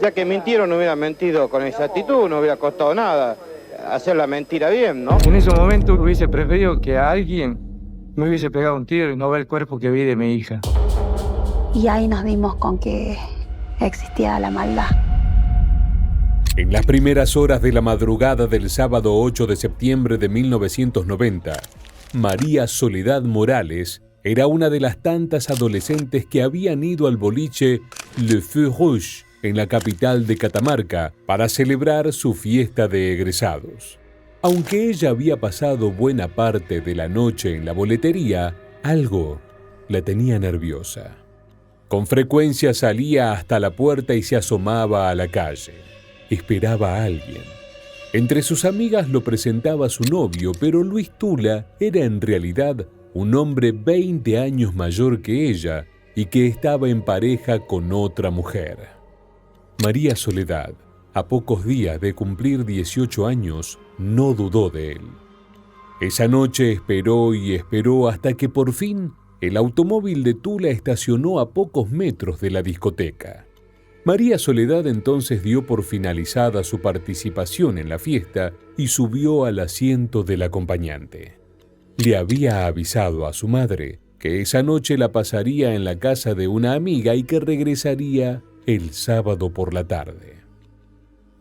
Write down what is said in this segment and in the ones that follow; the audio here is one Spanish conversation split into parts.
Ya que mintieron, no hubiera mentido con exactitud, no hubiera costado nada hacer la mentira bien, ¿no? En ese momento hubiese preferido que a alguien me hubiese pegado un tiro y no ver el cuerpo que vi de mi hija. Y ahí nos dimos con que existía la maldad. En las primeras horas de la madrugada del sábado 8 de septiembre de 1990, María Soledad Morales era una de las tantas adolescentes que habían ido al boliche Le Feu Rouge en la capital de Catamarca para celebrar su fiesta de egresados. Aunque ella había pasado buena parte de la noche en la boletería, algo la tenía nerviosa. Con frecuencia salía hasta la puerta y se asomaba a la calle. Esperaba a alguien. Entre sus amigas lo presentaba su novio, pero Luis Tula era en realidad un hombre 20 años mayor que ella y que estaba en pareja con otra mujer. María Soledad, a pocos días de cumplir 18 años, no dudó de él. Esa noche esperó y esperó hasta que por fin el automóvil de Tula estacionó a pocos metros de la discoteca. María Soledad entonces dio por finalizada su participación en la fiesta y subió al asiento del acompañante. Le había avisado a su madre que esa noche la pasaría en la casa de una amiga y que regresaría el sábado por la tarde.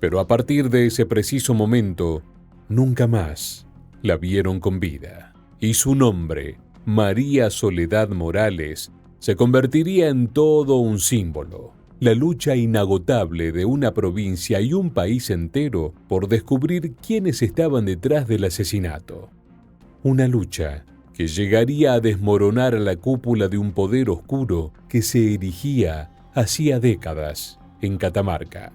Pero a partir de ese preciso momento, nunca más la vieron con vida. Y su nombre, María Soledad Morales, se convertiría en todo un símbolo. La lucha inagotable de una provincia y un país entero por descubrir quiénes estaban detrás del asesinato. Una lucha que llegaría a desmoronar a la cúpula de un poder oscuro que se erigía hacía décadas en Catamarca.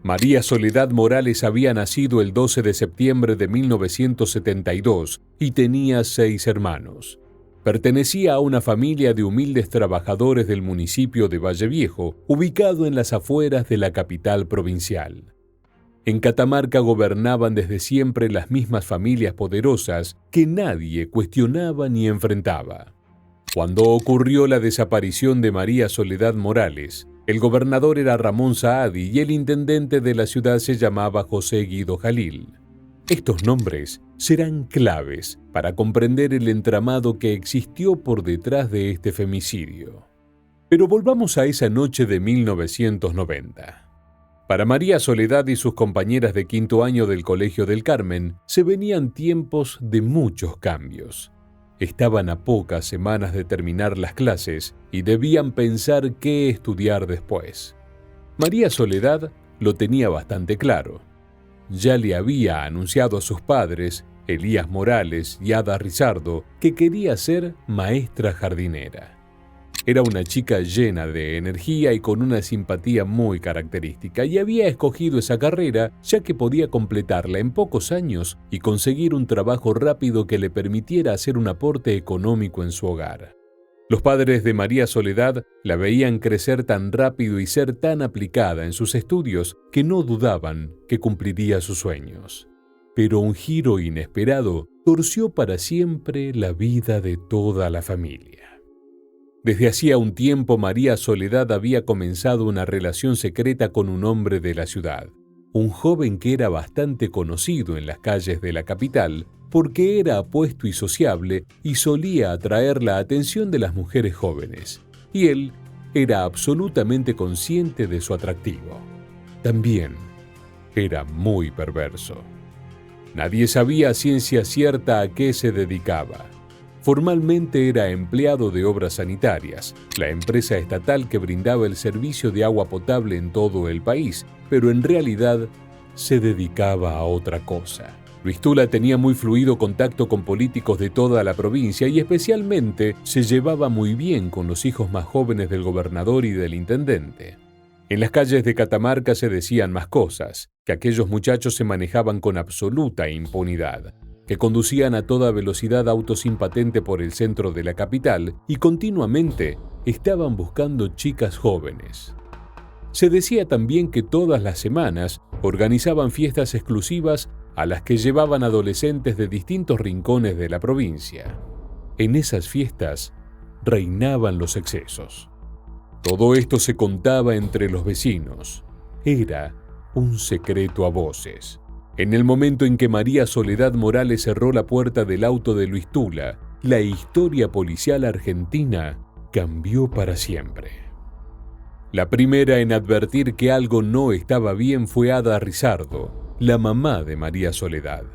María Soledad Morales había nacido el 12 de septiembre de 1972 y tenía 6 hermanos. Pertenecía a una familia de humildes trabajadores del municipio de Valle Viejo, ubicado en las afueras de la capital provincial. En Catamarca gobernaban desde siempre las mismas familias poderosas que nadie cuestionaba ni enfrentaba. Cuando ocurrió la desaparición de María Soledad Morales, el gobernador era Ramón Saadi y el intendente de la ciudad se llamaba José Guido Jalil. Estos nombres serán claves para comprender el entramado que existió por detrás de este femicidio. Pero volvamos a esa noche de 1990. Para María Soledad y sus compañeras de quinto año del Colegio del Carmen, se venían tiempos de muchos cambios. Estaban a pocas semanas de terminar las clases y debían pensar qué estudiar después. María Soledad lo tenía bastante claro. Ya le había anunciado a sus padres, Elías Morales y Ada Rizardo, que quería ser maestra jardinera. Era una chica llena de energía y con una simpatía muy característica, y había escogido esa carrera ya que podía completarla en pocos años y conseguir un trabajo rápido que le permitiera hacer un aporte económico en su hogar. Los padres de María Soledad la veían crecer tan rápido y ser tan aplicada en sus estudios que no dudaban que cumpliría sus sueños. Pero un giro inesperado torció para siempre la vida de toda la familia. Desde hacía un tiempo María Soledad había comenzado una relación secreta con un hombre de la ciudad, un joven que era bastante conocido en las calles de la capital porque era apuesto y sociable y solía atraer la atención de las mujeres jóvenes, y él era absolutamente consciente de su atractivo. También era muy perverso. Nadie sabía a ciencia cierta a qué se dedicaba. Formalmente era empleado de Obras Sanitarias, la empresa estatal que brindaba el servicio de agua potable en todo el país, pero en realidad se dedicaba a otra cosa. Luis Tula tenía muy fluido contacto con políticos de toda la provincia y especialmente se llevaba muy bien con los hijos más jóvenes del gobernador y del intendente. En las calles de Catamarca se decían más cosas, que aquellos muchachos se manejaban con absoluta impunidad, que conducían a toda velocidad autos sin patente por el centro de la capital y continuamente estaban buscando chicas jóvenes. Se decía también que todas las semanas organizaban fiestas exclusivas a las que llevaban adolescentes de distintos rincones de la provincia. En esas fiestas reinaban los excesos. Todo esto se contaba entre los vecinos. Era un secreto a voces. En el momento en que María Soledad Morales cerró la puerta del auto de Luis Tula, la historia policial argentina cambió para siempre. La primera en advertir que algo no estaba bien fue Ada Rizardo, la mamá de María Soledad.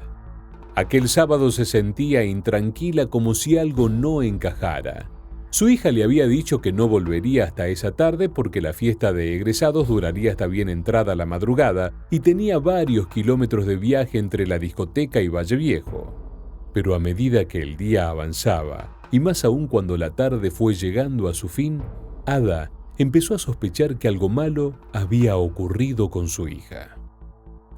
Aquel sábado se sentía intranquila como si algo no encajara. Su hija le había dicho que no volvería hasta esa tarde porque la fiesta de egresados duraría hasta bien entrada la madrugada y tenía varios kilómetros de viaje entre la discoteca y Valle Viejo. Pero a medida que el día avanzaba, y más aún cuando la tarde fue llegando a su fin, Ada empezó a sospechar que algo malo había ocurrido con su hija.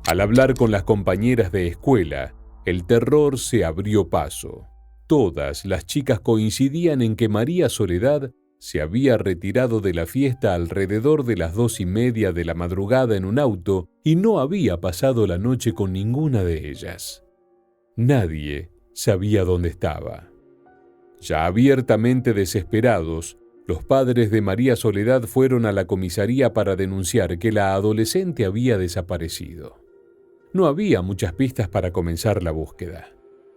Al hablar con las compañeras de escuela, el terror se abrió paso. Todas las chicas coincidían en que María Soledad se había retirado de la fiesta alrededor de las 2:30 de la madrugada en un auto y no había pasado la noche con ninguna de ellas. Nadie sabía dónde estaba. Ya abiertamente desesperados, los padres de María Soledad fueron a la comisaría para denunciar que la adolescente había desaparecido. No había muchas pistas para comenzar la búsqueda.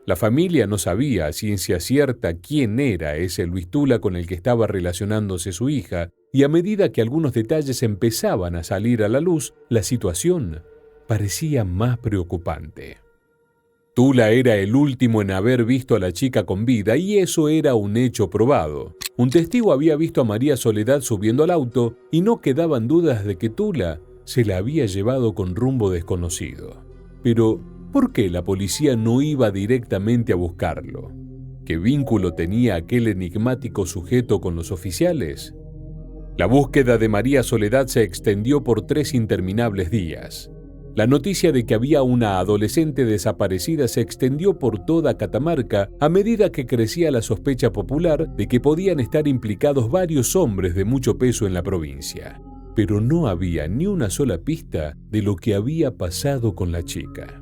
La familia no sabía a ciencia cierta quién era ese Luis Tula con el que estaba relacionándose su hija, y a medida que algunos detalles empezaban a salir a la luz, la situación parecía más preocupante. Tula era el último en haber visto a la chica con vida y eso era un hecho probado. Un testigo había visto a María Soledad subiendo al auto y no quedaban dudas de que Tula se la había llevado con rumbo desconocido. Pero, ¿por qué la policía no iba directamente a buscarlo? ¿Qué vínculo tenía aquel enigmático sujeto con los oficiales? La búsqueda de María Soledad se extendió por 3 interminables días. La noticia de que había una adolescente desaparecida se extendió por toda Catamarca a medida que crecía la sospecha popular de que podían estar implicados varios hombres de mucho peso en la provincia. Pero no había ni una sola pista de lo que había pasado con la chica.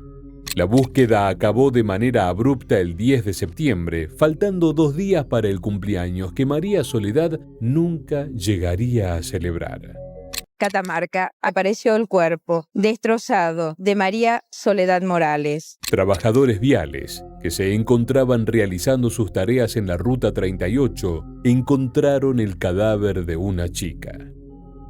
La búsqueda acabó de manera abrupta el 10 de septiembre, faltando 2 días para el cumpleaños que María Soledad nunca llegaría a celebrar. Catamarca, apareció el cuerpo destrozado de María Soledad Morales. Trabajadores viales que se encontraban realizando sus tareas en la Ruta 38 encontraron el cadáver de una chica.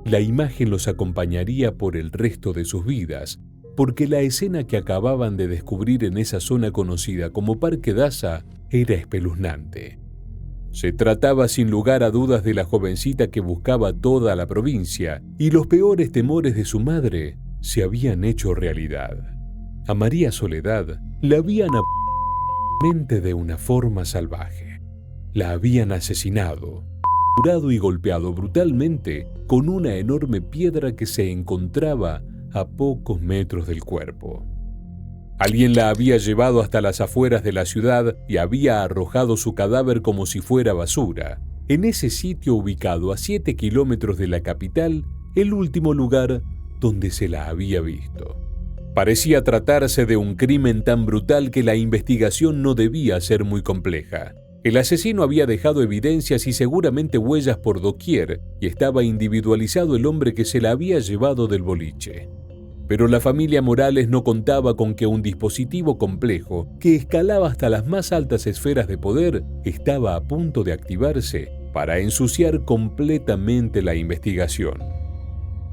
La imagen los acompañaría por el resto de sus vidas, porque la escena que acababan de descubrir en esa zona conocida como Parque Daza era espeluznante. Se trataba sin lugar a dudas de la jovencita que buscaba toda la provincia y los peores temores de su madre se habían hecho realidad. A María Soledad la habían de una forma salvaje. La habían asesinado, torturado y golpeado brutalmente con una enorme piedra que se encontraba a pocos metros del cuerpo. Alguien la había llevado hasta las afueras de la ciudad y había arrojado su cadáver como si fuera basura, en ese sitio ubicado a 7 kilómetros de la capital, el último lugar donde se la había visto. Parecía tratarse de un crimen tan brutal que la investigación no debía ser muy compleja. El asesino había dejado evidencias y seguramente huellas por doquier y estaba individualizado el hombre que se la había llevado del boliche. Pero la familia Morales no contaba con que un dispositivo complejo que escalaba hasta las más altas esferas de poder estaba a punto de activarse para ensuciar completamente la investigación.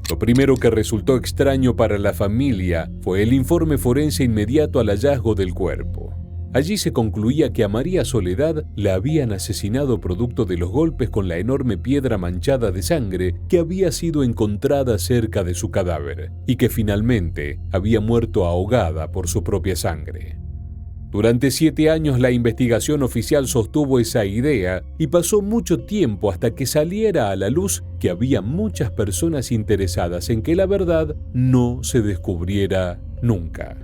Lo primero que resultó extraño para la familia fue el informe forense inmediato al hallazgo del cuerpo. Allí se concluía que a María Soledad la habían asesinado producto de los golpes con la enorme piedra manchada de sangre que había sido encontrada cerca de su cadáver y que finalmente había muerto ahogada por su propia sangre. Durante 7 años la investigación oficial sostuvo esa idea y pasó mucho tiempo hasta que saliera a la luz que había muchas personas interesadas en que la verdad no se descubriera nunca.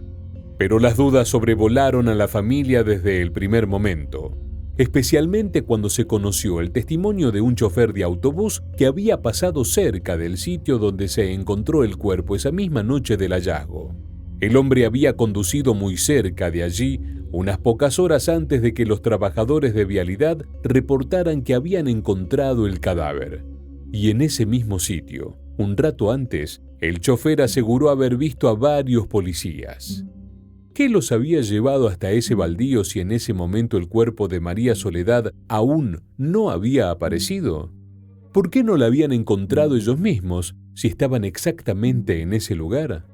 Pero las dudas sobrevolaron a la familia desde el primer momento, especialmente cuando se conoció el testimonio de un chofer de autobús que había pasado cerca del sitio donde se encontró el cuerpo esa misma noche del hallazgo. El hombre había conducido muy cerca de allí unas pocas horas antes de que los trabajadores de vialidad reportaran que habían encontrado el cadáver. Y en ese mismo sitio, un rato antes, El chofer aseguró haber visto a varios policías. ¿Qué los había llevado hasta ese baldío si en ese momento el cuerpo de María Soledad aún no había aparecido? ¿Por qué no la habían encontrado ellos mismos si estaban exactamente en ese lugar?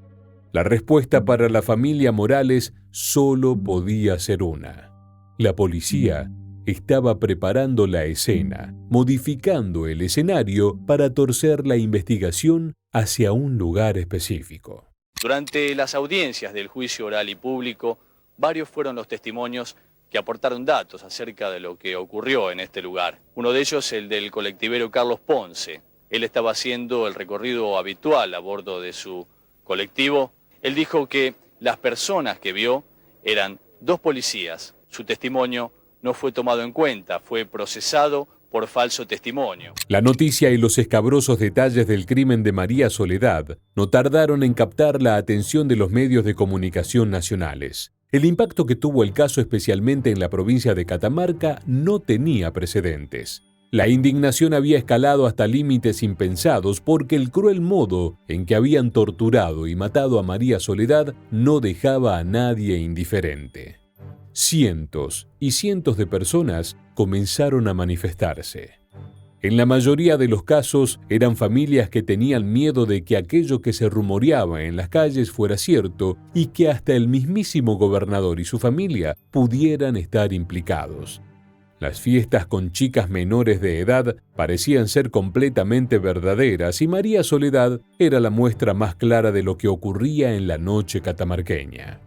La respuesta para la familia Morales solo podía ser una. La policía estaba preparando la escena, modificando el escenario para torcer la investigación hacia un lugar específico. Durante las audiencias del juicio oral y público, varios fueron los testimonios que aportaron datos acerca de lo que ocurrió en este lugar. Uno de ellos, el del colectivero Carlos Ponce. Él estaba haciendo el recorrido habitual a bordo de su colectivo. Él dijo que las personas que vio eran 2 policías. Su testimonio no fue tomado en cuenta, fue procesado por falso testimonio. La noticia y los escabrosos detalles del crimen de María Soledad no tardaron en captar la atención de los medios de comunicación nacionales. El impacto que tuvo el caso, especialmente en la provincia de Catamarca, no tenía precedentes. La indignación había escalado hasta límites impensados porque el cruel modo en que habían torturado y matado a María Soledad no dejaba a nadie indiferente. Cientos y cientos de personas comenzaron a manifestarse. En la mayoría de los casos eran familias que tenían miedo de que aquello que se rumoreaba en las calles fuera cierto y que hasta el mismísimo gobernador y su familia pudieran estar implicados. Las fiestas con chicas menores de edad parecían ser completamente verdaderas y María Soledad era la muestra más clara de lo que ocurría en la noche catamarqueña.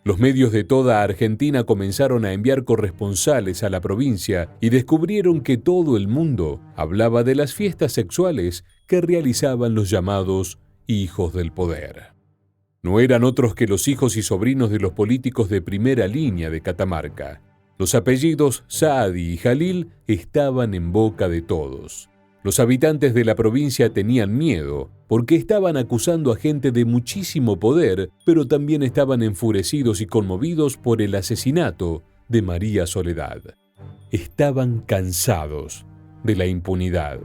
Los medios de toda Argentina comenzaron a enviar corresponsales a la provincia y descubrieron que todo el mundo hablaba de las fiestas sexuales que realizaban los llamados hijos del poder. No eran otros que los hijos y sobrinos de los políticos de primera línea de Catamarca. Los apellidos Saadi y Jalil estaban en boca de todos. Los habitantes de la provincia tenían miedo porque estaban acusando a gente de muchísimo poder, pero también estaban enfurecidos y conmovidos por el asesinato de María Soledad. Estaban cansados de la impunidad.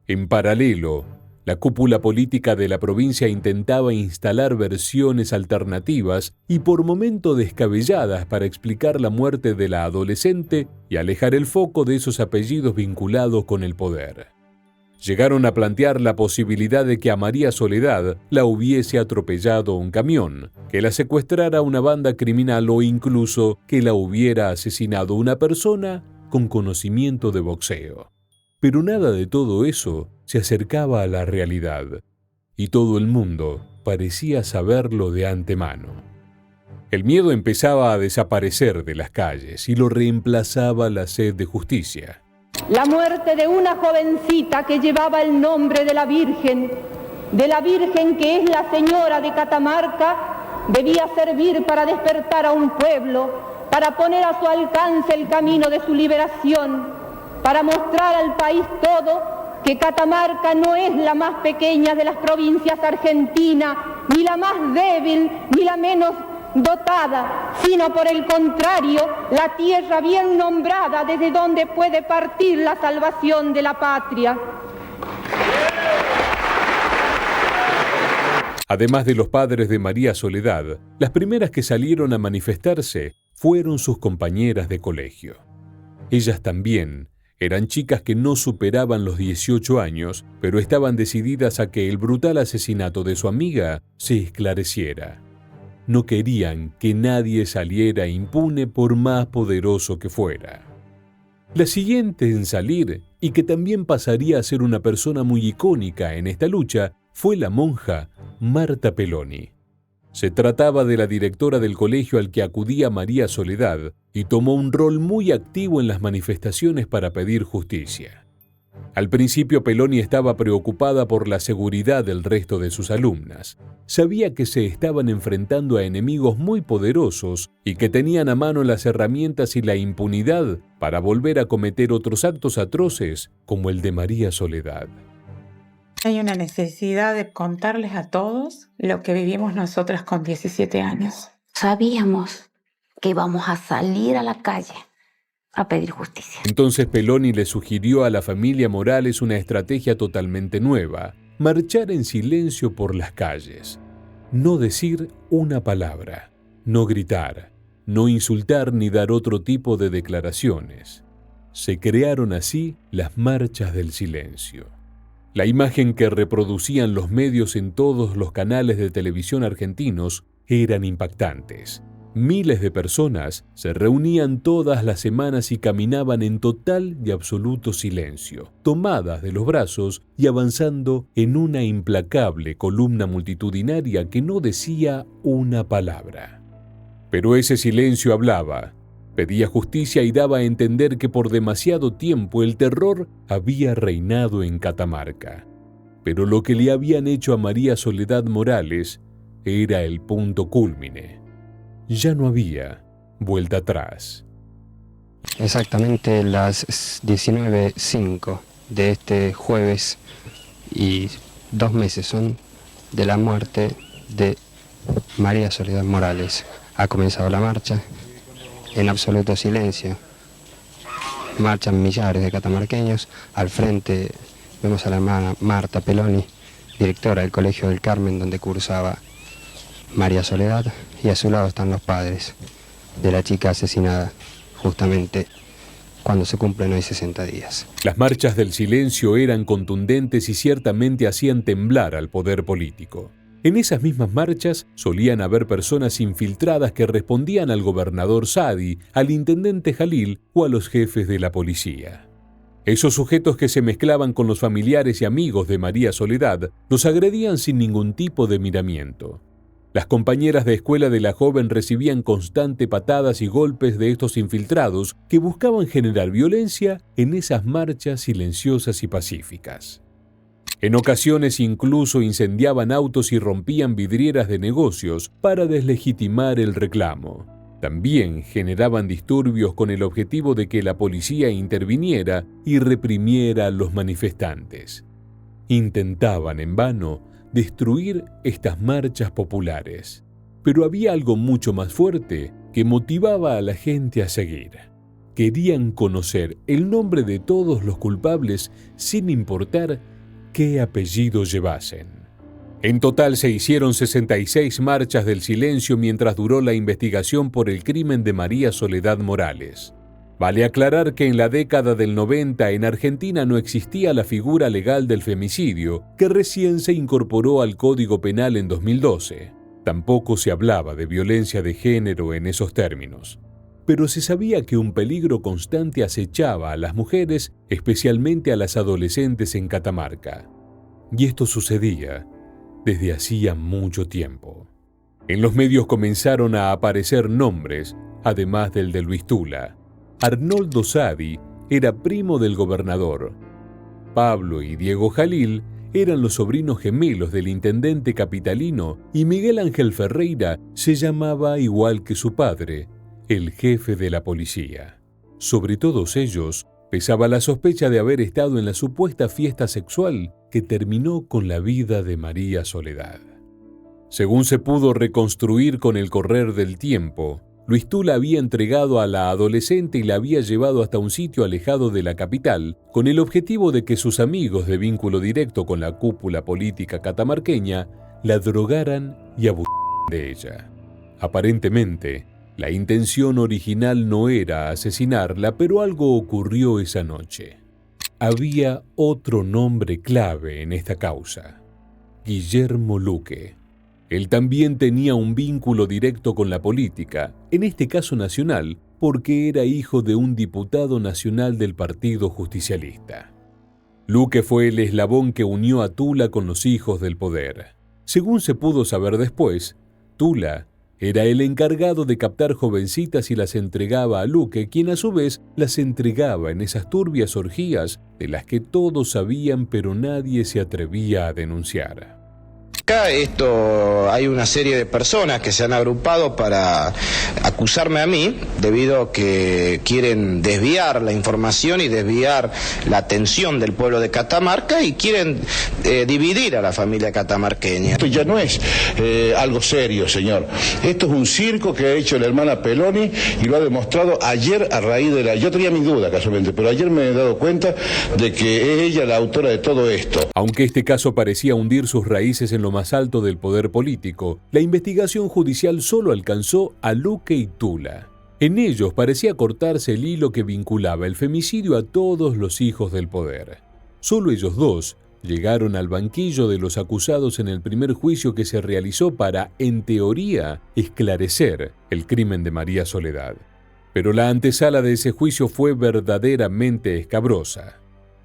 En paralelo, la cúpula política de la provincia intentaba instalar versiones alternativas y por momento descabelladas para explicar la muerte de la adolescente y alejar el foco de esos apellidos vinculados con el poder. Llegaron a plantear la posibilidad de que a María Soledad la hubiese atropellado un camión, que la secuestrara una banda criminal o incluso que la hubiera asesinado una persona con conocimiento de boxeo. Pero nada de todo eso se acercaba a la realidad, y todo el mundo parecía saberlo de antemano. El miedo empezaba a desaparecer de las calles y lo reemplazaba la sed de justicia. La muerte de una jovencita que llevaba el nombre de la Virgen que es la Señora de Catamarca, debía servir para despertar a un pueblo, para poner a su alcance el camino de su liberación, para mostrar al país todo que Catamarca no es la más pequeña de las provincias argentinas, ni la más débil, ni la menos dotada, sino por el contrario, la tierra bien nombrada desde donde puede partir la salvación de la patria. Además de los padres de María Soledad, las primeras que salieron a manifestarse fueron sus compañeras de colegio. Ellas también eran chicas que no superaban los 18 años, pero estaban decididas a que el brutal asesinato de su amiga se esclareciera. No querían que nadie saliera impune por más poderoso que fuera. La siguiente en salir, y que también pasaría a ser una persona muy icónica en esta lucha, fue la monja Marta Peloni. Se trataba de la directora del colegio al que acudía María Soledad y tomó un rol muy activo en las manifestaciones para pedir justicia. Al principio Peloni estaba preocupada por la seguridad del resto de sus alumnas. Sabía que se estaban enfrentando a enemigos muy poderosos y que tenían a mano las herramientas y la impunidad para volver a cometer otros actos atroces como el de María Soledad. Hay una necesidad de contarles a todos lo que vivimos nosotras con 17 años. Sabíamos que íbamos a salir a la calle a pedir justicia. Entonces Peloni le sugirió a la familia Morales una estrategia totalmente nueva: marchar en silencio por las calles, no decir una palabra, no gritar, no insultar ni dar otro tipo de declaraciones. Se crearon así las marchas del silencio. La imagen que reproducían los medios en todos los canales de televisión argentinos eran impactantes. Miles de personas se reunían todas las semanas y caminaban en total y absoluto silencio, tomadas de los brazos y avanzando en una implacable columna multitudinaria que no decía una palabra. Pero ese silencio hablaba, pedía justicia y daba a entender que por demasiado tiempo el terror había reinado en Catamarca. Pero lo que le habían hecho a María Soledad Morales era el punto cúlmine. Ya no había vuelta atrás. Exactamente las 19:05 de este jueves y 2 meses son de la muerte de María Soledad Morales. Ha comenzado la marcha en absoluto silencio. Marchan millares de catamarqueños. Al frente vemos a la hermana Marta Peloni, directora del Colegio del Carmen, donde cursaba María Soledad, y a su lado están los padres de la chica asesinada justamente cuando se cumplen hoy 60 días. Las marchas del silencio eran contundentes y ciertamente hacían temblar al poder político. En esas mismas marchas solían haber personas infiltradas que respondían al gobernador Saadi, al intendente Jalil o a los jefes de la policía. Esos sujetos que se mezclaban con los familiares y amigos de María Soledad los agredían sin ningún tipo de miramiento. Las compañeras de escuela de la joven recibían constante patadas y golpes de estos infiltrados que buscaban generar violencia en esas marchas silenciosas y pacíficas. En ocasiones incluso incendiaban autos y rompían vidrieras de negocios para deslegitimar el reclamo. También generaban disturbios con el objetivo de que la policía interviniera y reprimiera a los manifestantes. Intentaban en vano destruir estas marchas populares. Pero había algo mucho más fuerte que motivaba a la gente a seguir. Querían conocer el nombre de todos los culpables sin importar qué apellido llevasen. En total se hicieron 66 marchas del silencio mientras duró la investigación por el crimen de María Soledad Morales. Vale aclarar que en la década del 90 en Argentina no existía la figura legal del femicidio, que recién se incorporó al Código Penal en 2012. Tampoco se hablaba de violencia de género en esos términos. Pero se sabía que un peligro constante acechaba a las mujeres, especialmente a las adolescentes en Catamarca. Y esto sucedía desde hacía mucho tiempo. En los medios comenzaron a aparecer nombres, además del de Luis Tula. Arnoldo Saadi era primo del gobernador. Pablo y Diego Jalil eran los sobrinos gemelos del intendente capitalino y Miguel Ángel Ferreira se llamaba igual que su padre, el jefe de la policía. Sobre todos ellos pesaba la sospecha de haber estado en la supuesta fiesta sexual que terminó con la vida de María Soledad. Según se pudo reconstruir con el correr del tiempo, Luis Tula había entregado a la adolescente y la había llevado hasta un sitio alejado de la capital con el objetivo de que sus amigos de vínculo directo con la cúpula política catamarqueña la drogaran y abusaran de ella. Aparentemente, la intención original no era asesinarla, pero algo ocurrió esa noche. Había otro nombre clave en esta causa: Guillermo Luque. Él también tenía un vínculo directo con la política, en este caso nacional, porque era hijo de un diputado nacional del Partido Justicialista. Luque fue el eslabón que unió a Tula con los hijos del poder. Según se pudo saber después, Tula era el encargado de captar jovencitas y las entregaba a Luque, quien a su vez las entregaba en esas turbias orgías de las que todos sabían pero nadie se atrevía a denunciar. Acá hay una serie de personas que se han agrupado para acusarme a mí debido a que quieren desviar la información y desviar la atención del pueblo de Catamarca y quieren dividir a la familia catamarqueña. Esto ya no es algo serio, señor. Esto es un circo que ha hecho la hermana Peloni y lo ha demostrado ayer a raíz de Yo tenía mis dudas casualmente, pero ayer me he dado cuenta de que es ella la autora de todo esto. Aunque este caso parecía hundir sus raíces en lo más alto del poder político, la investigación judicial solo alcanzó a Luque y Tula. En ellos parecía cortarse el hilo que vinculaba el femicidio a todos los hijos del poder. Solo ellos dos llegaron al banquillo de los acusados en el primer juicio que se realizó para, en teoría, esclarecer el crimen de María Soledad. Pero la antesala de ese juicio fue verdaderamente escabrosa.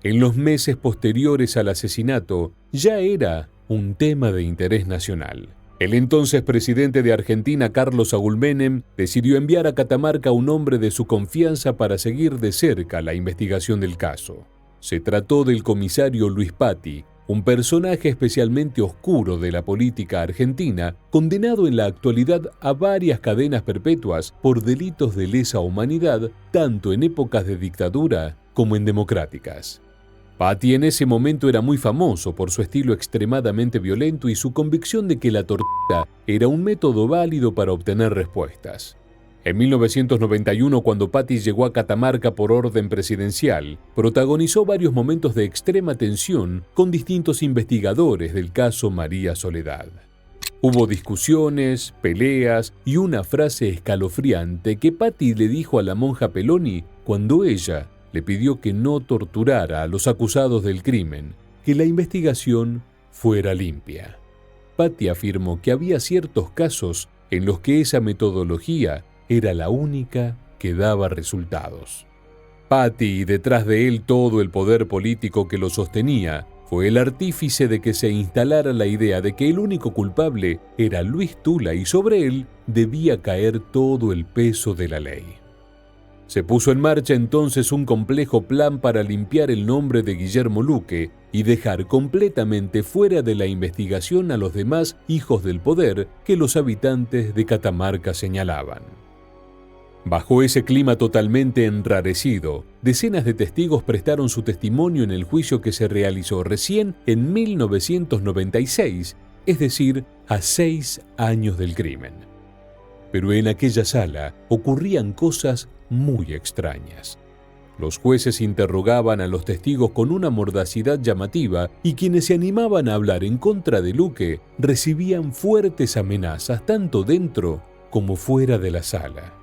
En los meses posteriores al asesinato, ya era un tema de interés nacional. El entonces presidente de Argentina, Carlos Saúl Menem, decidió enviar a Catamarca a un hombre de su confianza para seguir de cerca la investigación del caso. Se trató del comisario Luis Patti, un personaje especialmente oscuro de la política argentina, condenado en la actualidad a varias cadenas perpetuas por delitos de lesa humanidad, tanto en épocas de dictadura como en democráticas. Patti en ese momento era muy famoso por su estilo extremadamente violento y su convicción de que la tortura era un método válido para obtener respuestas. En 1991, cuando Patti llegó a Catamarca por orden presidencial, protagonizó varios momentos de extrema tensión con distintos investigadores del caso María Soledad. Hubo discusiones, peleas y una frase escalofriante que Patti le dijo a la monja Peloni cuando ella le pidió que no torturara a los acusados del crimen, que la investigación fuera limpia. Patti afirmó que había ciertos casos en los que esa metodología era la única que daba resultados. Patti, y detrás de él todo el poder político que lo sostenía, fue el artífice de que se instalara la idea de que el único culpable era Luis Tula y sobre él debía caer todo el peso de la ley. Se puso en marcha entonces un complejo plan para limpiar el nombre de Guillermo Luque y dejar completamente fuera de la investigación a los demás hijos del poder que los habitantes de Catamarca señalaban. Bajo ese clima totalmente enrarecido, decenas de testigos prestaron su testimonio en el juicio que se realizó recién en 1996, es decir, a 6 años del crimen. Pero en aquella sala ocurrían cosas muy extrañas. Los jueces interrogaban a los testigos con una mordacidad llamativa y quienes se animaban a hablar en contra de Luque recibían fuertes amenazas tanto dentro como fuera de la sala.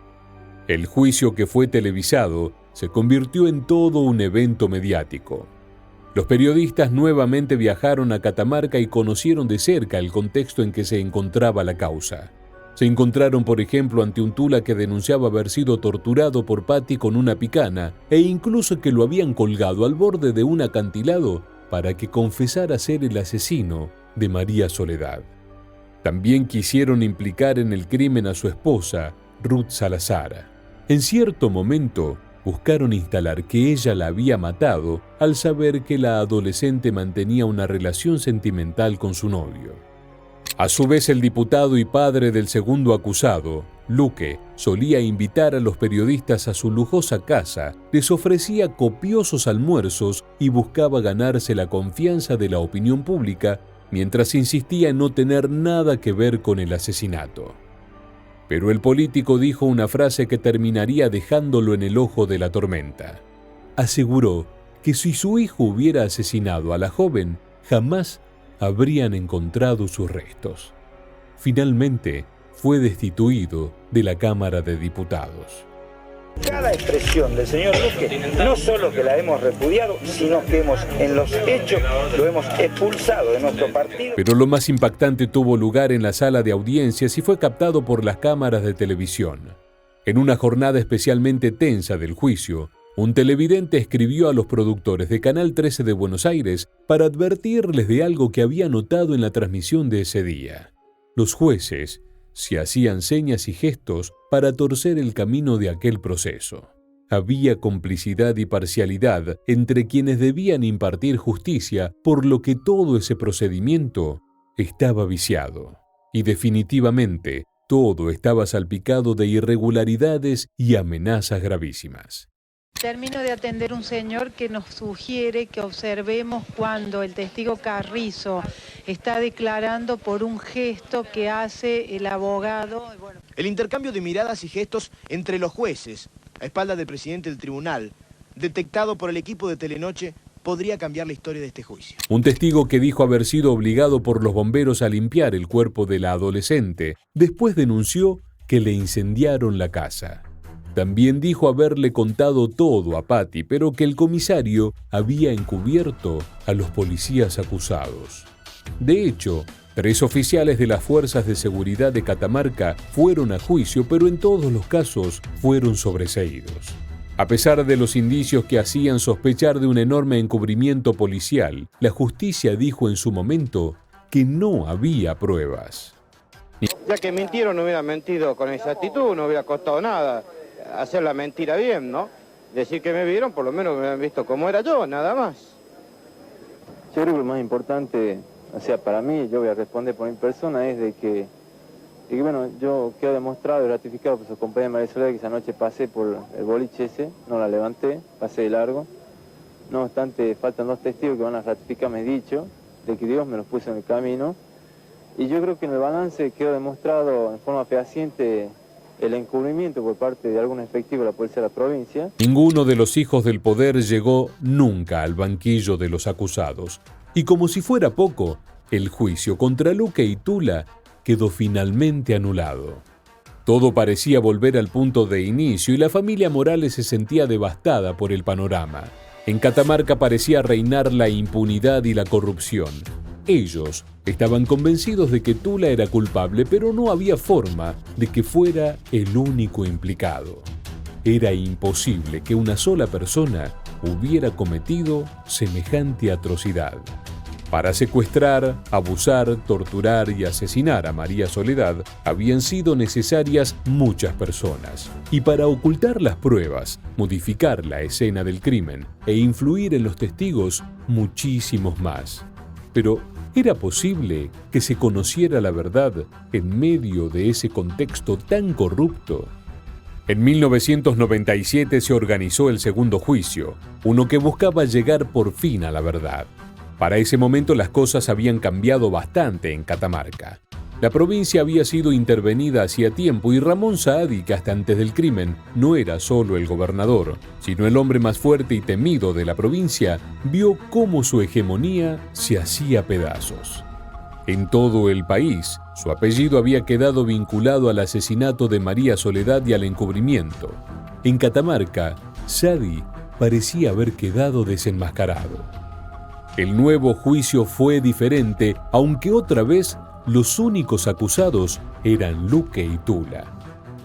El juicio, que fue televisado, se convirtió en todo un evento mediático. Los periodistas nuevamente viajaron a Catamarca y conocieron de cerca el contexto en que se encontraba la causa. Se encontraron, por ejemplo, ante un Tula que denunciaba haber sido torturado por Patti con una picana e incluso que lo habían colgado al borde de un acantilado para que confesara ser el asesino de María Soledad. También quisieron implicar en el crimen a su esposa, Ruth Salazar. En cierto momento, buscaron instalar que ella la había matado al saber que la adolescente mantenía una relación sentimental con su novio. A su vez, el diputado y padre del segundo acusado, Luque, solía invitar a los periodistas a su lujosa casa, les ofrecía copiosos almuerzos y buscaba ganarse la confianza de la opinión pública mientras insistía en no tener nada que ver con el asesinato. Pero el político dijo una frase que terminaría dejándolo en el ojo de la tormenta. Aseguró que si su hijo hubiera asesinado a la joven, jamás habrían encontrado sus restos. Finalmente, fue destituido de la Cámara de Diputados. Cada expresión del señor Luque, no solo que la hemos repudiado, sino que en los hechos lo hemos expulsado de nuestro partido. Pero lo más impactante tuvo lugar en la sala de audiencias y fue captado por las cámaras de televisión. En una jornada especialmente tensa del juicio, un televidente escribió a los productores de Canal 13 de Buenos Aires para advertirles de algo que había notado en la transmisión de ese día. Los jueces se hacían señas y gestos para torcer el camino de aquel proceso. Había complicidad y parcialidad entre quienes debían impartir justicia, por lo que todo ese procedimiento estaba viciado y definitivamente todo estaba salpicado de irregularidades y amenazas gravísimas. Termino de atender un señor que nos sugiere que observemos cuando el testigo Carrizo está declarando por un gesto que hace el abogado. El intercambio de miradas y gestos entre los jueces, a espaldas del presidente del tribunal, detectado por el equipo de Telenoche, podría cambiar la historia de este juicio. Un testigo que dijo haber sido obligado por los bomberos a limpiar el cuerpo de la adolescente, después denunció que le incendiaron la casa. También dijo haberle contado todo a Patti, pero que el comisario había encubierto a los policías acusados. De hecho, 3 oficiales de las fuerzas de seguridad de Catamarca fueron a juicio, pero en todos los casos fueron sobreseídos. A pesar de los indicios que hacían sospechar de un enorme encubrimiento policial, la justicia dijo en su momento que no había pruebas. Ya que mintieron, no hubiera mentido con exactitud, no hubiera costado nada hacer la mentira bien, ¿no? Decir que me vieron, por lo menos me habían visto como era yo, nada más. Yo creo que lo más importante, o sea, para mí, yo voy a responder por mi persona, es de que bueno, yo quedo demostrado y ratificado por su compañera María Soledad que esa noche pasé por el boliche ese, no la levanté, pasé de largo. No obstante, faltan 2 testigos que van a ratificar mi dicho, de que Dios me los puso en el camino. Y yo creo que en el balance quedó demostrado en forma fehaciente el encubrimiento por parte de algún efectivo de la policía de la provincia. Ninguno de los hijos del poder llegó nunca al banquillo de los acusados. Y como si fuera poco, el juicio contra Luque y Tula quedó finalmente anulado. Todo parecía volver al punto de inicio y la familia Morales se sentía devastada por el panorama. En Catamarca parecía reinar la impunidad y la corrupción. Ellos estaban convencidos de que Tula era culpable, pero no había forma de que fuera el único implicado. Era imposible que una sola persona hubiera cometido semejante atrocidad. Para secuestrar, abusar, torturar y asesinar a María Soledad habían sido necesarias muchas personas. Y para ocultar las pruebas, modificar la escena del crimen e influir en los testigos, muchísimos más. Pero, ¿era posible que se conociera la verdad en medio de ese contexto tan corrupto? En 1997 se organizó el segundo juicio, uno que buscaba llegar por fin a la verdad. Para ese momento las cosas habían cambiado bastante en Catamarca. La provincia había sido intervenida hacía tiempo y Ramón Saadi, que hasta antes del crimen no era solo el gobernador, sino el hombre más fuerte y temido de la provincia, vio cómo su hegemonía se hacía pedazos. En todo el país, su apellido había quedado vinculado al asesinato de María Soledad y al encubrimiento. En Catamarca, Saadi parecía haber quedado desenmascarado. El nuevo juicio fue diferente, aunque otra vez los únicos acusados eran Luque y Tula.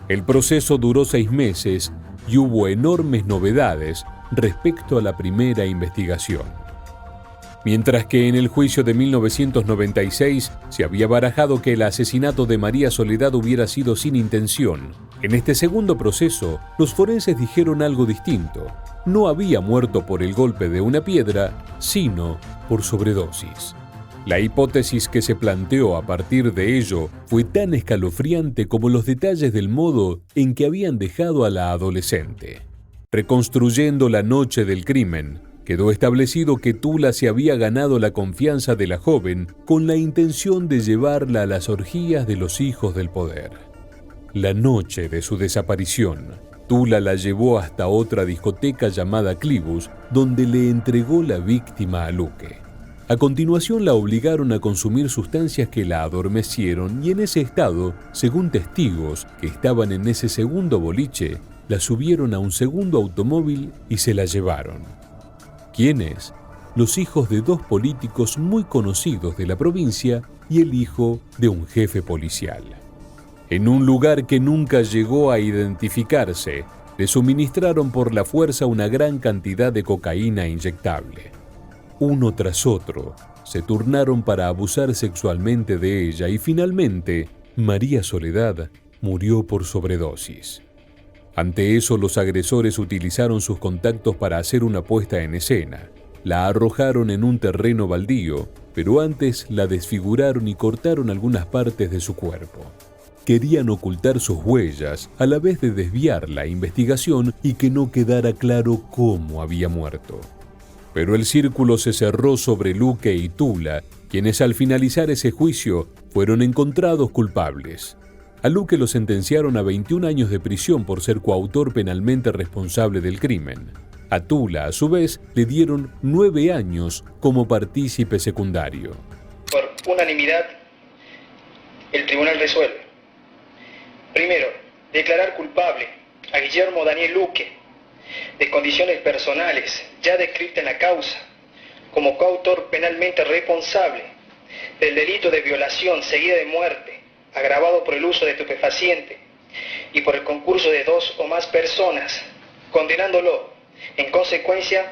El proceso duró 6 meses y hubo enormes novedades respecto a la primera investigación. Mientras que en el juicio de 1996 se había barajado que el asesinato de María Soledad hubiera sido sin intención, en este segundo proceso los forenses dijeron algo distinto. No había muerto por el golpe de una piedra, sino por sobredosis. La hipótesis que se planteó a partir de ello fue tan escalofriante como los detalles del modo en que habían dejado a la adolescente. Reconstruyendo la noche del crimen, quedó establecido que Tula se había ganado la confianza de la joven con la intención de llevarla a las orgías de los hijos del poder. La noche de su desaparición, Tula la llevó hasta otra discoteca llamada Clibus, donde le entregó la víctima a Luque. A continuación la obligaron a consumir sustancias que la adormecieron y en ese estado, según testigos que estaban en ese segundo boliche, la subieron a un segundo automóvil y se la llevaron. ¿Quiénes? Los hijos de 2 políticos muy conocidos de la provincia y el hijo de un jefe policial. En un lugar que nunca llegó a identificarse, le suministraron por la fuerza una gran cantidad de cocaína inyectable. Uno tras otro, se turnaron para abusar sexualmente de ella y finalmente, María Soledad murió por sobredosis. Ante eso, los agresores utilizaron sus contactos para hacer una puesta en escena. La arrojaron en un terreno baldío pero antes la desfiguraron y cortaron algunas partes de su cuerpo. Querían ocultar sus huellas, a la vez de desviar la investigación y que no quedara claro cómo había muerto. Pero el círculo se cerró sobre Luque y Tula, quienes al finalizar ese juicio fueron encontrados culpables. A Luque lo sentenciaron a 21 años de prisión por ser coautor penalmente responsable del crimen. A Tula, a su vez, le dieron 9 años como partícipe secundario. Por unanimidad, el tribunal resuelve. Primero, declarar culpable a Guillermo Daniel Luque de condiciones personales ya descritas en la causa como coautor penalmente responsable del delito de violación seguida de muerte agravado por el uso de estupefaciente y por el concurso de 2 o más personas, condenándolo en consecuencia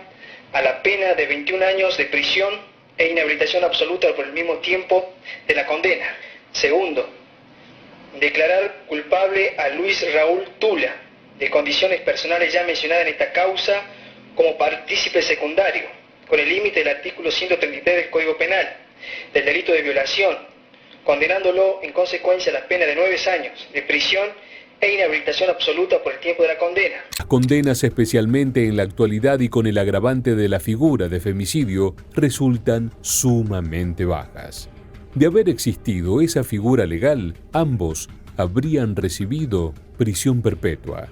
a la pena de 21 años de prisión e inhabilitación absoluta por el mismo tiempo de la condena. Segundo, declarar culpable a Luis Raúl Tula de condiciones personales ya mencionadas en esta causa como partícipe secundario, con el límite del artículo 133 del Código Penal, del delito de violación, condenándolo en consecuencia a la pena de 9 años de prisión e inhabilitación absoluta por el tiempo de la condena. Las condenas, especialmente en la actualidad y con el agravante de la figura de femicidio, resultan sumamente bajas. De haber existido esa figura legal, ambos habrían recibido prisión perpetua.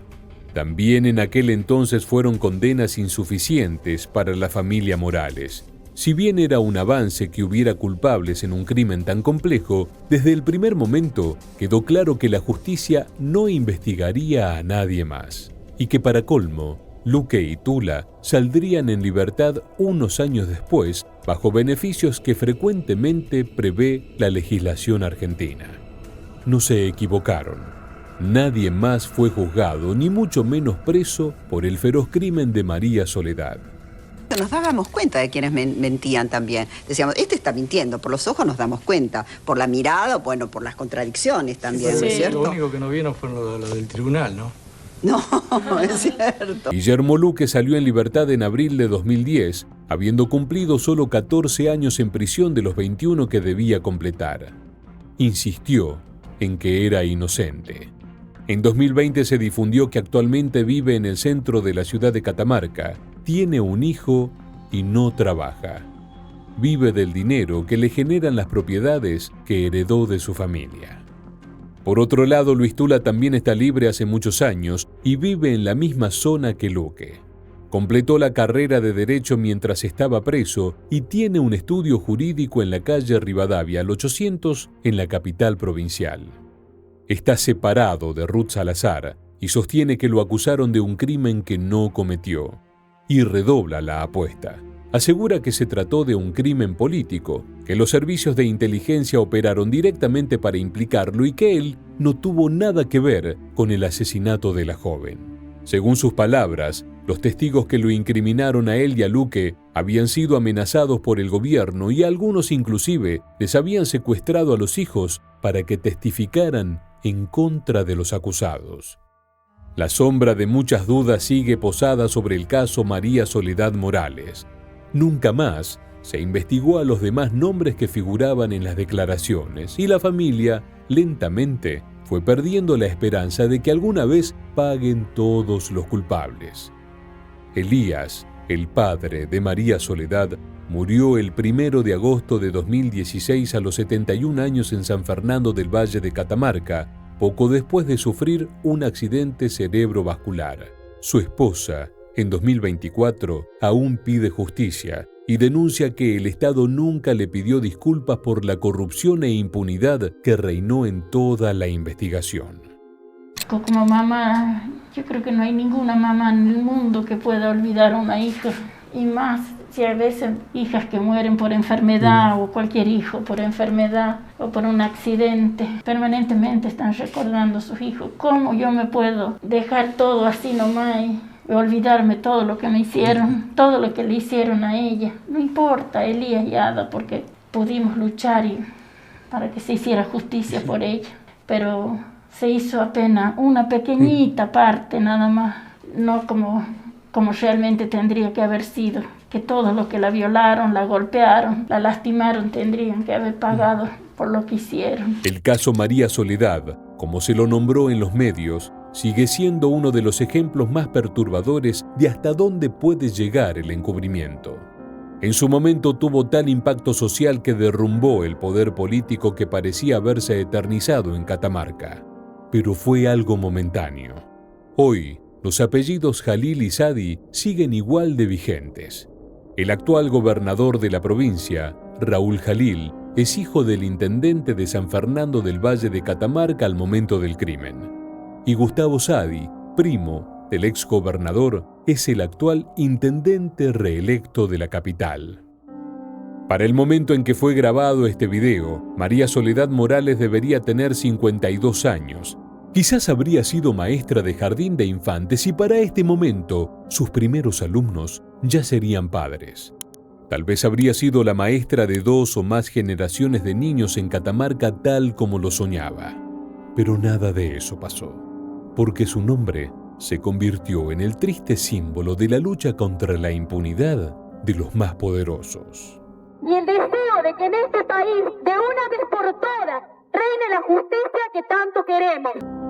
También en aquel entonces fueron condenas insuficientes para la familia Morales. Si bien era un avance que hubiera culpables en un crimen tan complejo, desde el primer momento quedó claro que la justicia no investigaría a nadie más, y que para colmo, Luque y Tula saldrían en libertad unos años después, bajo beneficios que frecuentemente prevé la legislación argentina. No se equivocaron. Nadie más fue juzgado, ni mucho menos preso, por el feroz crimen de María Soledad. Nos dábamos cuenta de quienes mentían también. Decíamos, este está mintiendo, por los ojos nos damos cuenta, por la mirada, bueno, por las contradicciones también, ¿no es cierto? Lo único que no vieron fue lo del tribunal, ¿no? No, es cierto. Guillermo Luque salió en libertad en abril de 2010, habiendo cumplido solo 14 años en prisión de los 21 que debía completar. Insistió en que era inocente. En 2020 se difundió que actualmente vive en el centro de la ciudad de Catamarca, tiene un hijo y no trabaja. Vive del dinero que le generan las propiedades que heredó de su familia. Por otro lado, Luis Tula también está libre hace muchos años y vive en la misma zona que Luque. Completó la carrera de Derecho mientras estaba preso y tiene un estudio jurídico en la calle Rivadavia, al 800, en la capital provincial. Está separado de Ruth Salazar y sostiene que lo acusaron de un crimen que no cometió. Y redobla la apuesta. Asegura que se trató de un crimen político, que los servicios de inteligencia operaron directamente para implicarlo y que él no tuvo nada que ver con el asesinato de la joven. Según sus palabras, los testigos que lo incriminaron a él y a Luque habían sido amenazados por el gobierno y algunos inclusive les habían secuestrado a los hijos para que testificaran en contra de los acusados. La sombra de muchas dudas sigue posada sobre el caso María Soledad Morales. Nunca más se investigó a los demás nombres que figuraban en las declaraciones y la familia, lentamente, fue perdiendo la esperanza de que alguna vez paguen todos los culpables. Elías, el padre de María Soledad, murió el 1 de agosto de 2016 a los 71 años en San Fernando del Valle de Catamarca, poco después de sufrir un accidente cerebrovascular. Su esposa, en 2024, aún pide justicia y denuncia que el Estado nunca le pidió disculpas por la corrupción e impunidad que reinó en toda la investigación. Como mamá, yo creo que no hay ninguna mamá en el mundo que pueda olvidar a una hija, y más si a veces hijas que mueren por enfermedad o cualquier hijo por enfermedad o por un accidente, permanentemente están recordando a sus hijos. ¿Cómo yo me puedo dejar todo así nomás y olvidarme todo lo que me hicieron, todo lo que le hicieron a ella? No importa, Elías y Ada, porque pudimos luchar para que se hiciera justicia por ella, pero se hizo apenas una pequeñita parte nada más, no como realmente tendría que haber sido. que todos los que la violaron, la golpearon, la lastimaron, tendrían que haber pagado por lo que hicieron. El caso María Soledad, como se lo nombró en los medios, sigue siendo uno de los ejemplos más perturbadores de hasta dónde puede llegar el encubrimiento. En su momento tuvo tal impacto social que derrumbó el poder político que parecía haberse eternizado en Catamarca. Pero fue algo momentáneo. Hoy, los apellidos Jalil y Sadi siguen igual de vigentes. El actual gobernador de la provincia, Raúl Jalil, es hijo del intendente de San Fernando del Valle de Catamarca al momento del crimen. Y Gustavo Sadi, primo del exgobernador, es el actual intendente reelecto de la capital. Para el momento en que fue grabado este video, María Soledad Morales debería tener 52 años. Quizás habría sido maestra de jardín de infantes y para este momento sus primeros alumnos ya serían padres. Tal vez habría sido la maestra de 2 o más generaciones de niños en Catamarca tal como lo soñaba. Pero nada de eso pasó, porque su nombre se convirtió en el triste símbolo de la lucha contra la impunidad de los más poderosos. Y el deseo de que en este país, de una vez por todas, reine la justicia que tanto queremos.